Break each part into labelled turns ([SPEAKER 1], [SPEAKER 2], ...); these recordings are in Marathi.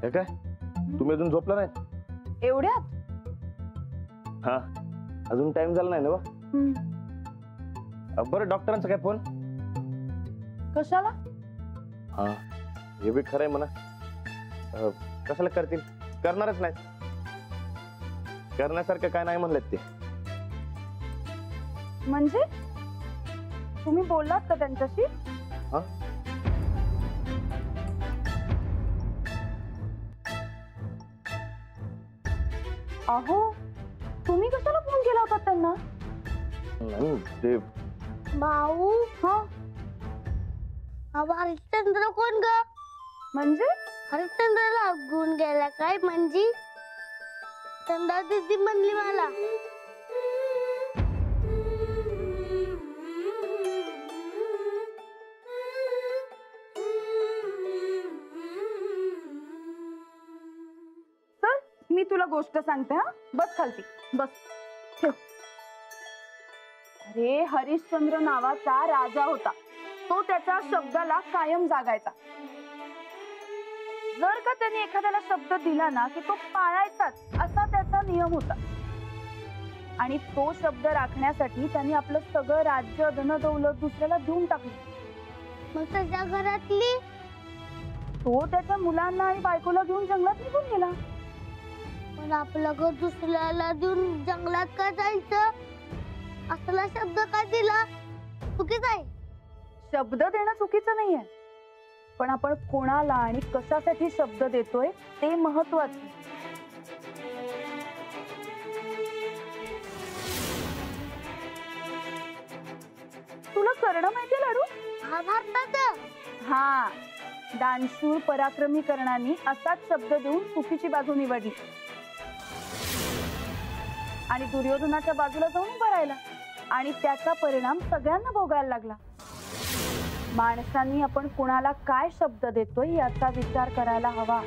[SPEAKER 1] हे काय तुम्ही अजून झोपला नाही
[SPEAKER 2] एवढ्यात?
[SPEAKER 1] हा अजून टाइम झाला नाही ना बरं डॉक्टरांचा काय फोन
[SPEAKER 2] कशाला?
[SPEAKER 1] हा हे बी खरंय म्हणा कशाला करतील करणारच नाही करण्यासारखं काय नाही म्हणलेत ते
[SPEAKER 2] म्हणजे तुम्ही बोललात का त्यांच्याशी?
[SPEAKER 1] हा
[SPEAKER 2] अहो तुम्ही कशाला फोन केला होता त्यांना?
[SPEAKER 1] नाही ते
[SPEAKER 3] भाऊ
[SPEAKER 2] हा
[SPEAKER 3] हरिश्चंद्र कोण ग?
[SPEAKER 2] म्हणजे
[SPEAKER 3] हरिश्चंद्रला गुण गेला काय? म्हणजे चंदा दीदी म्हणली मला.
[SPEAKER 2] चल मी तुला गोष्ट सांगते. हा बस खालती बस ठेव. अरे हरिश्चंद्र नावाचा राजा होता. तो त्याच्या शब्दाला कायम जागायचा. जर का त्याने एखाद्याला शब्द दिला ना की तो पाळायचाच असा त्याचा नियम होता. आणि तो शब्द राखण्यासाठी त्याने आपलं सगळं राज्य धनदौलत दुसऱ्याला देऊन टाकलं.
[SPEAKER 3] मग त्याच्या घरातली?
[SPEAKER 2] तो त्याच्या मुलांना आणि बायकोला घेऊन जंगलात निघून गेला.
[SPEAKER 3] पण आपलं घर दुसऱ्याला देऊन जंगलात का जायचं? असला शब्द का दिला? चुकीचं आहे.
[SPEAKER 2] शब्द देणं चुकीचं नाहीये पण आपण कोणाला आणि कशासाठी शब्द देतोय ते महत्वाचं. तुला करणं माहितीये लाडू?
[SPEAKER 3] हा भारताचं.
[SPEAKER 2] हा दानशूर पराक्रमी कर्णाने असाच शब्द देऊन चुकीची बाजू निवडली आणि दुर्योधनाच्या बाजूला जाऊन उभा राहिला आणि त्याचा परिणाम सगळ्यांना भोगायला लागला. माणसांनी आपण कुणाला काय शब्द देतोय याचा विचार करायला हवा.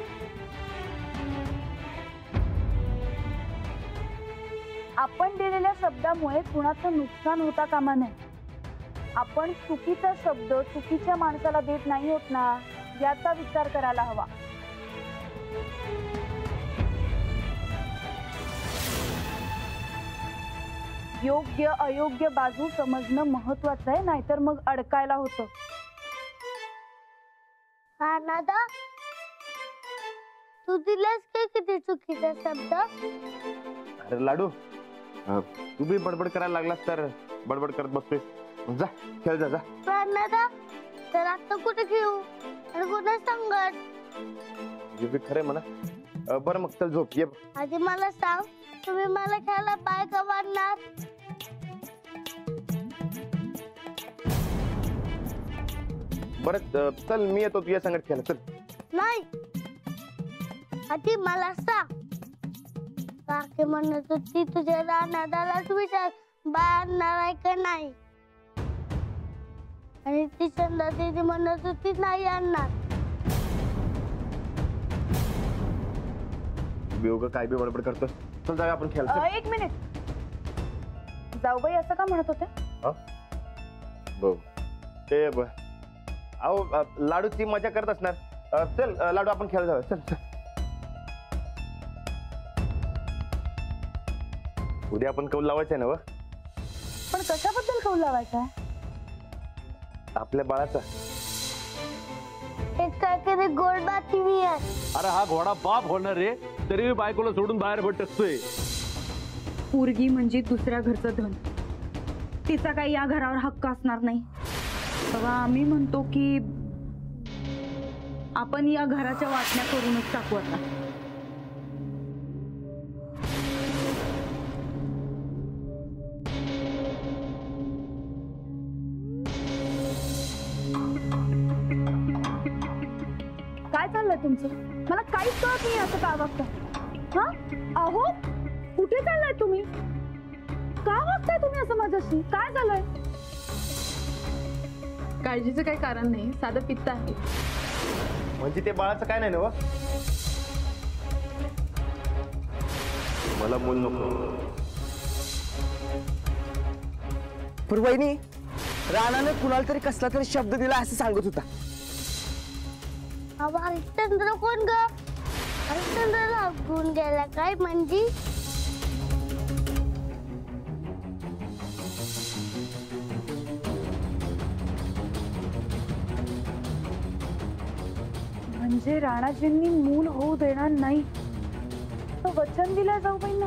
[SPEAKER 2] आपण दिलेल्या शब्दामुळे कुणाचं नुकसान होता कामा नये. आपण चुकीचा शब्द चुकीच्या माणसाला देत नाही होत ना याचा विचार करायला हवा. योग्य अयोग्य बाजू समजणं महत्वाचं आहे नाहीतर मग अडकायला होतं.
[SPEAKER 3] हा नादा तू दिलास काय किती चुकीचा शब्द?
[SPEAKER 1] अरे लाडू तू बी बडबड करायला लागलास तर बडबड करत बसतोय. जा खेळ जा जा.
[SPEAKER 3] नादा तर आता कुठे घेऊ आणि कुठे संगत?
[SPEAKER 1] हे बी खरंय म्हणा. बरं मग चल झोप ये.
[SPEAKER 3] आधी मला सांग तुम्ही मला खेळायला पाय का वाढणार?
[SPEAKER 1] बरं चल मी येतो तुझ्या संगत खेळायला चल.
[SPEAKER 3] नाही आधी मला सांग. काकी म्हणत होती तुझ्या रानादालाच विचार बाळणार आहे का नाही आणि ती चंदा दीदी म्हणत होती नाही आणणार.
[SPEAKER 1] बिवग काय बी बडबड करतो. चल जाऊया आपण खेळायला.
[SPEAKER 2] एक मिनिट जाऊबाई असं का म्हणत होते?
[SPEAKER 1] बघ ते अहो लाडूची मजा करत असणार. चल लाडू आपण खेळायला जाऊया. चल चल उद्या आपण कौल लावायचंय ना?
[SPEAKER 2] पण कशाबद्दल कौल लावायचा?
[SPEAKER 1] आपल्या बाळाचा.
[SPEAKER 3] एक काहीतरी गोड बातमी आहे.
[SPEAKER 4] अरे हा घोडा बाप होणार रे तरी बायकोला सोडून बाहेर भटकतोय.
[SPEAKER 2] पोरगी म्हणजे दुसऱ्या घरचं धन. तिचा काही या घरावर हक्क असणार नाही. तेव्हा आम्ही म्हणतो की आपण या घराच्या वाटण्या करूनच टाकू. आता काय चाललंय तुमचं? मला काहीच कळत नाही असं का वागता. हा अहो कुठे चाललाय तुम्ही? का वागताय तुम्ही असं माझ्याशी? काय झालंय?
[SPEAKER 5] काळजीचं काही कारण नाही साधं पित्त आहे.
[SPEAKER 1] म्हणजे ते बाळाचं काय नाही ना? मला मूल नको.
[SPEAKER 6] पण वहिनी राणाने कुणाला तरी कसला तरी शब्द दिला असं सांगत होता.
[SPEAKER 3] हरिश्चंद्र कोण ग? हरिश्चंद्राला घेऊन गेला काय म्हणजे?
[SPEAKER 2] म्हणजे राणाजींनी मूल होऊ देणार नाही तो वचन दिलं जाऊबाईंना.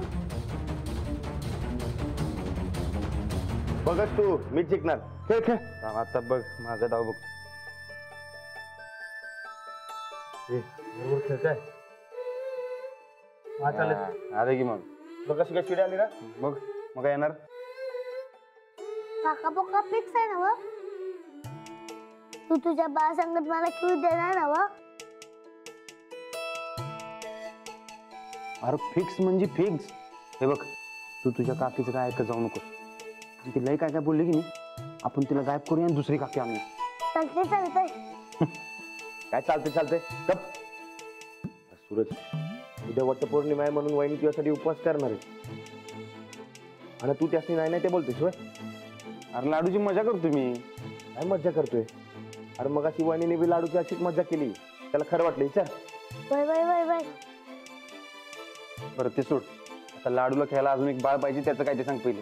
[SPEAKER 1] बघच तू मी जिंकणार. खेळ खेळ. आता बघ माझा डाव बघ. बरोबर खेळताय. अरे की मग बघ कशी काय चिडी आली ना. मग काय येणार.
[SPEAKER 3] काका बोका फिक्स आहे ना व? तू तुझ्या बा संगत मला खेळू देणार ना व?
[SPEAKER 6] अरे फिक्स म्हणजे फिक्स. हे बघ तू तुझ्या काकीचं काय ऐकत जाऊ नकोस. ती लई काय काय बोलली की नाही, आपण तिला गायब करूया आणि दुसरी काकी आणू.
[SPEAKER 3] चालते चालतंय.
[SPEAKER 1] काय चालते गप. सूरज उद्या वटपौर्णिमा आहे म्हणून वहिनी तुझ्यासाठी उपवास करणार आहे आणि तू त्यासनी नाही ते बोलतोस होय.
[SPEAKER 6] अरे लाडूची मजा करतो मी.
[SPEAKER 1] काय मज्जा करतोय. अरे मग अशी वहिनीने बी लाडूची अशीच मज्जा केली. त्याला खरं वाटलं विचार.
[SPEAKER 3] Bye bye bye bye.
[SPEAKER 6] बरं ते सोड. आता लाडूला खेळायला अजून एक बाळ पाहिजे, त्याचं काय ते सांग पहिले.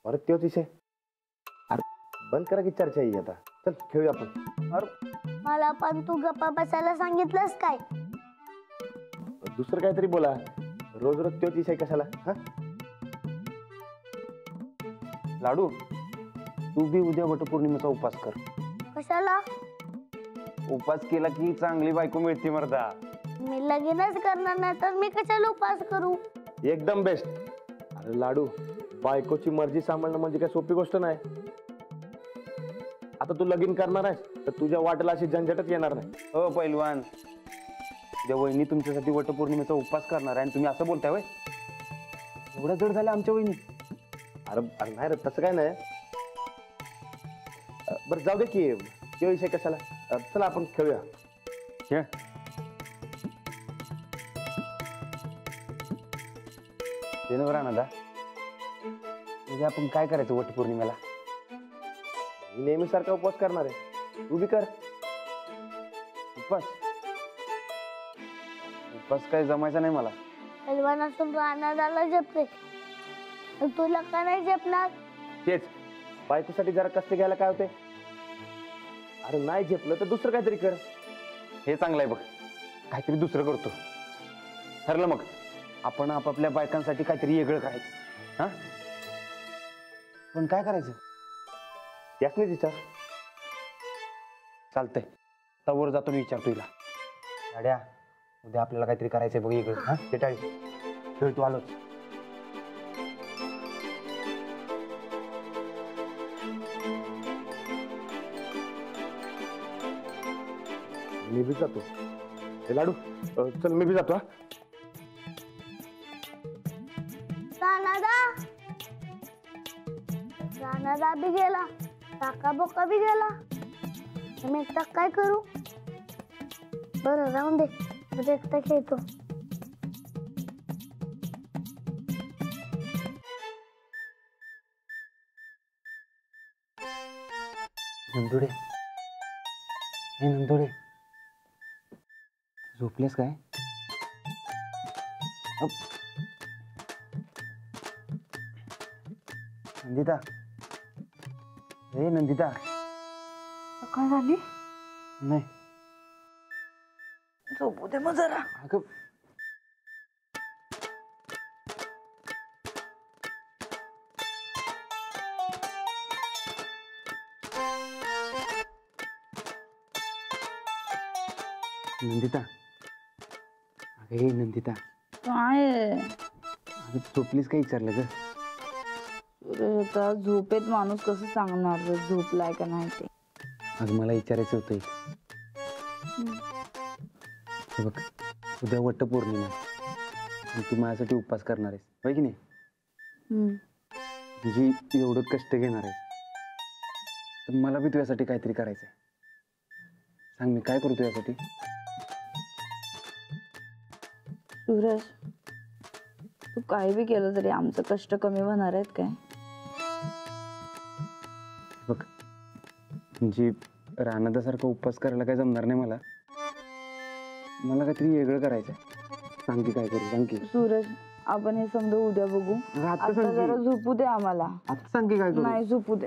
[SPEAKER 1] परत तोच विषय. अरे बंद करा की चर्चा ही आता. चल खेळूया आपण.
[SPEAKER 6] अरे
[SPEAKER 3] मला पण तू गप्पा बसायला सांगितलंस काय?
[SPEAKER 1] दुसरं काहीतरी बोला. रोज रोज तोच विषय कशाला. हा
[SPEAKER 6] लाडू तू बी उद्या वटपौर्णिमेचा उपवास कर.
[SPEAKER 3] कशाला?
[SPEAKER 6] उपवास केला की चांगली बायको मिळते मर्दा.
[SPEAKER 3] मी लगीनच करणार नाही तर मी कशाला उपवास करू?
[SPEAKER 1] एकदम बेस्ट. अरे लाडू बायकोची मर्जी सांभाळणं म्हणजे काय सोपी गोष्ट नाही. आता तू लगीन करणार आहेस तर तुझ्या वाटेला अशी झंझटच येणार नाही.
[SPEAKER 6] हो पैलवान, उद्या वहिनी तुमच्यासाठी वटपौर्णिमेचा उपवास करणार आहे आणि तुम्ही असं बोलताय वय. एवढं जड झालं आमच्या वहिनी.
[SPEAKER 1] अरे नाही रे तसं काय नाही. बरं जाऊ दे की तो विषय कशाला. चला आपण खेळूया.
[SPEAKER 6] खेळ. ते नव्हे राणा दा, उद्या आपण काय करायचं वटपौर्णिमेला?
[SPEAKER 1] मी नेहमीसारखा उपवास करणार आहे. तू बी कर
[SPEAKER 6] उपवास. उपवास काय जमायचा नाही मला.
[SPEAKER 3] पैलवान असून राणादाला जपते, तुला का नाही जपणार?
[SPEAKER 1] तेच बायकोसाठी जरा कष्ट घ्यायला काय होते. अरे नाही झेपलं तर दुसरं काहीतरी कर.
[SPEAKER 6] हे चांगलं आहे बघ. काहीतरी दुसरं करतो. ठरलं मग. आपण आपापल्या बायकांसाठी काहीतरी वेगळं करायचं. हा पण काय करायचं
[SPEAKER 1] याच नाही विचार.
[SPEAKER 6] चालतंय. तवर जातो मी विचारतो हिला. गाड्या उद्या आपल्याला काहीतरी करायचंय बघ वेगळं. हा ते टाळी खेळ तू आलोच.
[SPEAKER 1] मी बी जातो. हे लाडू चल मी बी जातो. हा
[SPEAKER 3] राणादा बी गेला, काका बोका बी गेला. मी एकटा काय करू? बरं राहून दे, म्हणजे एकटा खेळतो.
[SPEAKER 6] नंदुडे, हे नंदुडे झोपलेस काय? नंदिता, हे नंदिता.
[SPEAKER 2] काय झाली?
[SPEAKER 6] नाही
[SPEAKER 2] झोपू दे मग जरा.
[SPEAKER 6] अगं नंदिता, अगं हे नंदिता,
[SPEAKER 2] काय
[SPEAKER 6] अगं झोपलीस काय विचारलं ग.
[SPEAKER 2] आता झोपेत माणूस कसं सांगणार झोपलाय का नाही ते.
[SPEAKER 6] अगं मला विचारायचं होतं. हे बघ उद्या वटपौर्णिमा आणि तू माझ्यासाठी उपवास करणार आहेस होय की नाही. म्हणजे एवढं कष्ट घेणार आहेस तर मला बी तुझ्यासाठी काहीतरी करायचंय. सांग मी काय करू तुझ्यासाठी.
[SPEAKER 2] सूरज तू काही बी केलं तरी आमचं कष्ट कमी होणार आहेत काय.
[SPEAKER 6] बघ म्हणजे रानादासारखा उपवास करायला काय जमणार नाही मला. मला काहीतरी वेगळं करायचंय. सांग की काय करू, सांग की.
[SPEAKER 2] सूरज, आपण हे समजा उद्या बघू.
[SPEAKER 6] आता
[SPEAKER 2] आता
[SPEAKER 6] सांग
[SPEAKER 2] जरा
[SPEAKER 6] की.
[SPEAKER 2] झोपू दे आम्हाला.
[SPEAKER 6] आता सांग की काय करू.
[SPEAKER 2] नाही झोपू दे.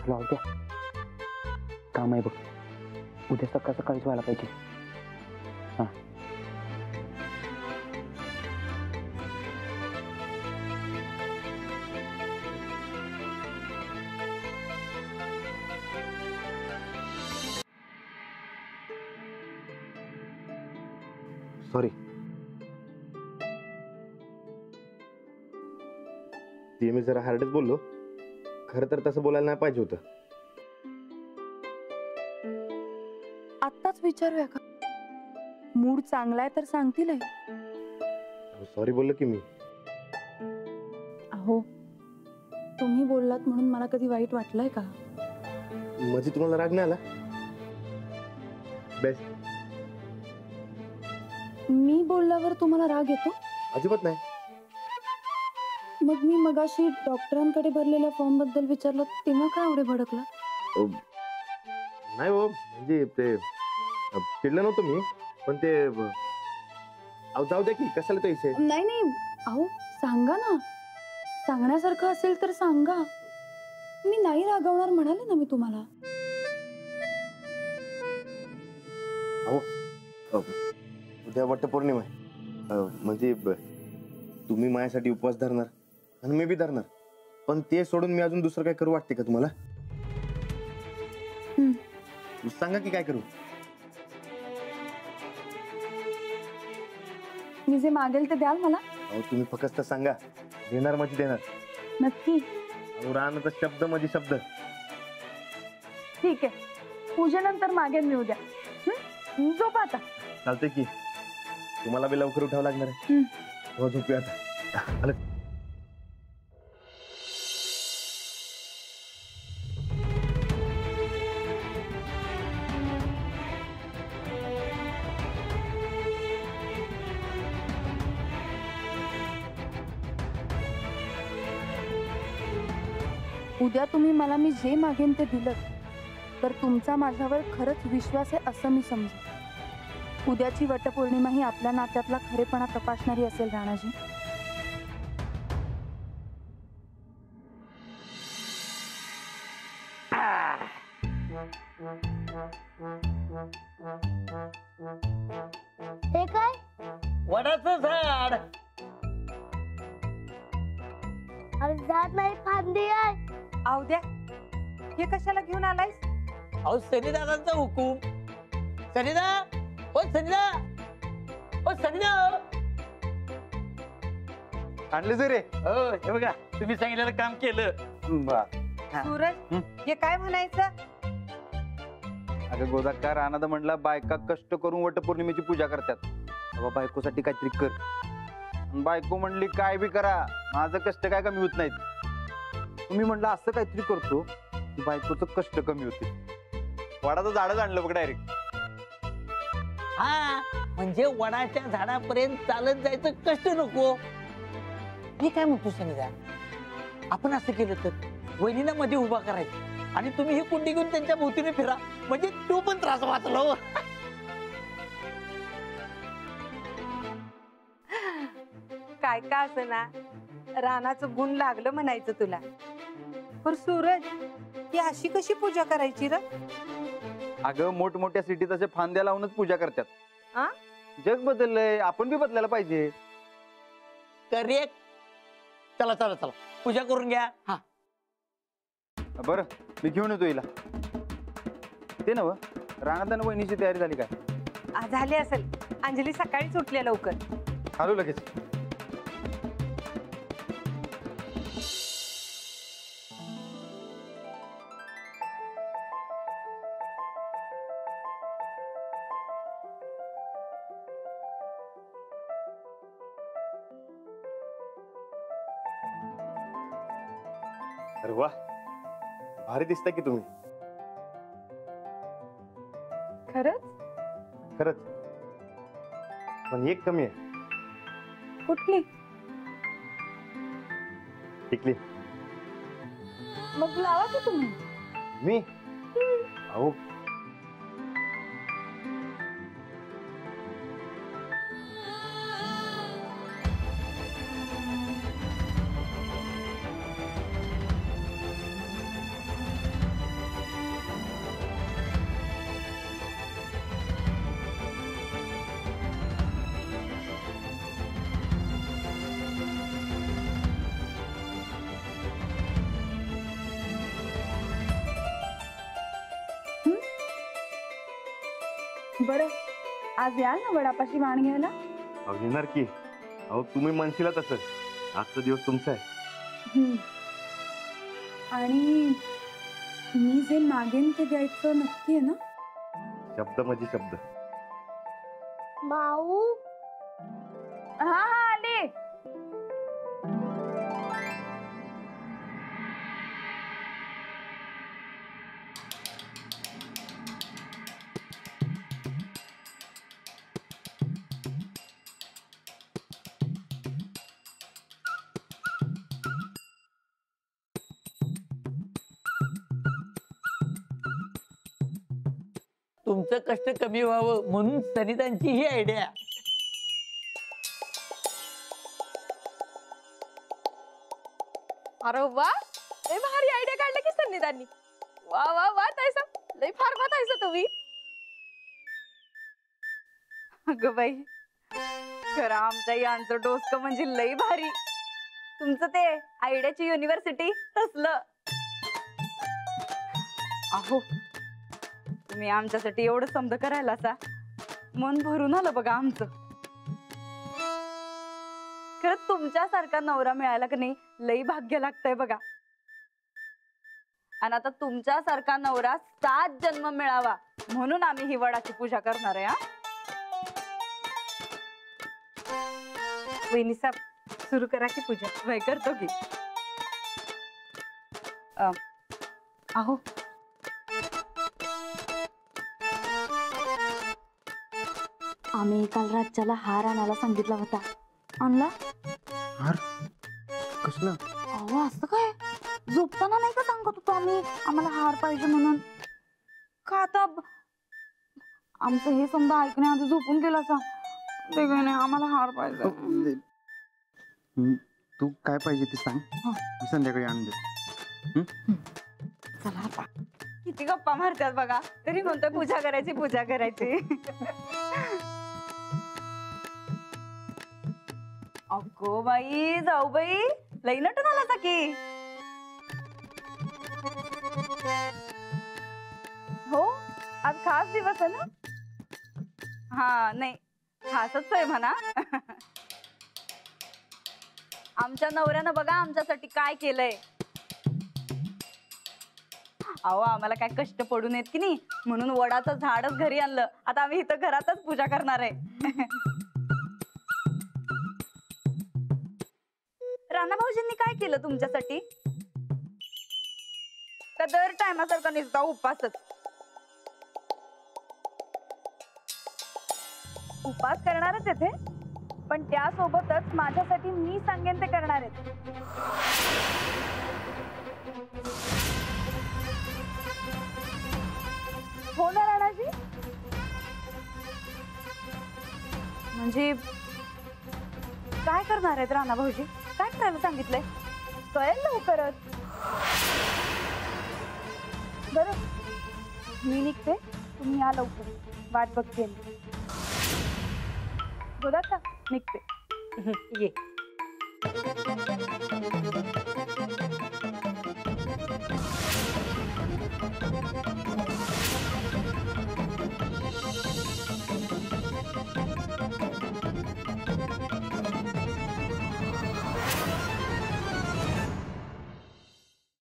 [SPEAKER 6] राहू द्या, काम आहे बघ. उद्या सकाळ सकाळीच व्हायला पाहिजे. हा.
[SPEAKER 1] सॉरी. ते मी जरा हार्डच बोललो. खरं तर तसं बोलायला नाही पाहिजे होतं.
[SPEAKER 2] आत्ताच विचारूया का? मूड चांगला आहे तर सांगतील आहे.
[SPEAKER 1] सॉरी बोललो की मी.
[SPEAKER 2] अहो, तुम्ही बोललात म्हणून मला कधी वाईट वाटलंय का?
[SPEAKER 1] म्हणजे तुम्हाला राग नाही आला? बेस्ट.
[SPEAKER 2] मी बोलल्यावर तुम्हाला राग येतो?
[SPEAKER 1] अजिबात नाही.
[SPEAKER 2] मग मी मगाशी डॉक्टरांकडे भरलेल्या फॉर्म बद्दल विचारलं तेव्हा का एवढे भडकला?
[SPEAKER 1] नाही हो, म्हणजे ते चिडलं नव्हतं मी, पण ते जाऊ द्या की, कशाला ते इथे.
[SPEAKER 2] नाही नाही, अहो सांगा ना. सांगण्यासारखं असेल तर सांगा. मी नाही रागवणार म्हणाले ना मी तुम्हाला.
[SPEAKER 1] उद्या वटपौर्णिमा आहे. म्हणजे तुम्ही माझ्यासाठी उपवास धरणार आणि मी बी धरणार, पण ते सोडून मी अजून दुसरं काय करू वाटते का तुम्हाला? सांगा की काय करू.
[SPEAKER 2] मी जे मागेल ते द्याल मला?
[SPEAKER 1] अहो तुम्ही फक्त सांगा, देणार म्हणजे देणार.
[SPEAKER 2] नक्की?
[SPEAKER 1] अहो राहण्याचा शब्द म्हणजे शब्द.
[SPEAKER 2] ठीक आहे, पूजेनंतर मागेन मी उद्या. झोपा आता.
[SPEAKER 1] चालतंय की, तुम्हाला बी लवकर उठावं लागणार आहे. हो झोपूया आता. आलं.
[SPEAKER 2] उद्या तुम्ही मला मी जे मागेन ते दिलं तर तुमचा माझ्यावर खरंच विश्वास आहे असं मी समजू. उद्याची वटपौर्णिमा ही आपल्या नात्यातला खरेपणा तपासणारी असेल राणाजी.
[SPEAKER 3] हे काय?
[SPEAKER 7] वडाचं झाड.
[SPEAKER 3] अरे झाड नाही, फांदी आहे.
[SPEAKER 8] आऊ द्या, हे कशाला घेऊन आलायस?
[SPEAKER 7] अहो सनीदादांचा हुकूम. सनीदा, ओ सनीदा, ओ सनीदा.
[SPEAKER 6] आणले जरे.
[SPEAKER 7] हो हे बघा, तुम्ही सांगितलेलं काम केलं.
[SPEAKER 8] सूरज, हे काय म्हणायचं?
[SPEAKER 6] अगं गोदाकार, अनाथ म्हणला बायका कष्ट करून वटपौर्णिमेची पूजा करतात. तेव्हा बायकोसाठी काहीतरी कर. आणि बायको म्हणली काय बी करा, माझं कष्ट काय कमी होत नाहीत. तुम्ही म्हणलं असं काहीतरी करतो की बायकोचं कष्ट कमी होते. वडाचं झाडच आणलं बघ डायरेक्ट.
[SPEAKER 7] हा म्हणजे वडाच्या झाडापर्यंत चालत जायचं कष्ट नको. मी काय म्हणतो सनीदा, आपण असं केलं तर वहिनीला मध्ये उभा करायचं आणि तुम्ही ही कुंडी घेऊन त्यांच्या भोवतीने फिरा, म्हणजे तो पण त्रास वाचला. हो
[SPEAKER 8] काय का असं ना, रानाचं गुण लागलं म्हणायचं तुला. पण सूरज, ही अशी कशी पूजा करायची र?
[SPEAKER 6] अगं मोठमोठ्या सिटीत असे फांद्या लावूनच पूजा करतात.
[SPEAKER 8] आ?
[SPEAKER 6] जग बदललंय, आपण बी बदलायला पाहिजे.
[SPEAKER 7] करेक्ट. चला चला चला, पूजा करून घ्या. हा
[SPEAKER 6] बरं, मी घेऊन येतो हिला. ते नव रानात आणि वहिनीची तयारी झाली काय?
[SPEAKER 8] झाली असेल. अंजली सकाळीच उठल्या लवकर.
[SPEAKER 6] आलो लगेच.
[SPEAKER 1] अरे वा, भारी दिसता की तुम्ही.
[SPEAKER 2] खरंच?
[SPEAKER 1] खरंच. पण एक कमी आहे.
[SPEAKER 2] कुठली?
[SPEAKER 1] टिकली.
[SPEAKER 2] मग लावा की तुम्ही.
[SPEAKER 1] मी अहो
[SPEAKER 2] बरं, आज याल ना वडापाशी वाण घ्यायला?
[SPEAKER 1] अहो, येणार की. अहो तुम्ही म्हणशीला तसं. आजचा दिवस तुमचा आहे.
[SPEAKER 2] आणि मी जे मागेन ते द्यायचं नक्की आहे ना?
[SPEAKER 1] शब्द म्हणजे शब्द.
[SPEAKER 3] माऊ
[SPEAKER 2] हा हा आले.
[SPEAKER 7] तुमचं कष्ट कमी व्हावं म्हणून सनितांची ही आयडिया.
[SPEAKER 5] अरे वा, लय भारी आयडिया काढला की सन्निधानी. वा वा वा ताईसा, लय फार बतायचं तुम्ही.
[SPEAKER 2] अगं बाई, खरं आमच्या यांचं डोसकं म्हणजे लई भारी. तुमचं ते आयडियाची युनिव्हर्सिटी तसलं. अहो, तुम्ही आमच्यासाठी एवढं समज करायला असा मन भरून आलं बघा आमचं. खरं तुमच्यासारखा नवरा मिळायला की नाही लई भाग्य लागतंय बघा. आणि आता तुमच्यासारखा नवरा 7 जन्म मिळावा म्हणून आम्ही ही वडाची पूजा करणार आहे.
[SPEAKER 8] वहिनी साहेब सुरू करा की पूजा.
[SPEAKER 2] वय करतो की. अहो, आम्ही काल राज्याला हार आणायला सांगितला होता. आणला?
[SPEAKER 6] हार कसला?
[SPEAKER 2] अहो असं काय, झोपताना नाही का सांगत होतो आम्ही आम्हाला हार पाहिजे म्हणून? का आता आमचं हे समजा ऐकण्याआधी झोपून गेला असा? वेगळं नाही, आम्हाला हार पाहिजे.
[SPEAKER 6] तू काय पाहिजे ते सांग, मी संध्याकाळी आणून देतो.
[SPEAKER 2] चला आता. किती गप्पा मारतात बघा, तरी म्हणतोय पूजा करायची पूजा करायची. अगो बाई, जाऊ बाई, लई नटून आला की. हो, आज खास दिवस आहे ना? हा नाही, खासच आहे म्हणा. आमच्या नवऱ्यानं बघा आमच्यासाठी काय केलंय. अहो आम्हाला काय कष्ट पडू नयेत की नाही म्हणून वडाचं झाडच घरी आणलं. आता आम्ही इथं घरातच पूजा करणार आहे. राणा भाऊजींनी काय केलं तुमच्यासाठी? का दर टायमासारखा नुसता उपासच? उपास करणारच येथे, पण त्यासोबतच माझ्यासाठी मी सांगेन ते करणार आहेत. हो ना राणाजी? म्हणजे काय करणार आहेत राणा भाऊजी? काय करायला सांगितलंय? कळेल लवकरच. बरं, मी निघते, तुम्ही या लवकर, वाट बघते. बोला का, निघते.
[SPEAKER 8] ये.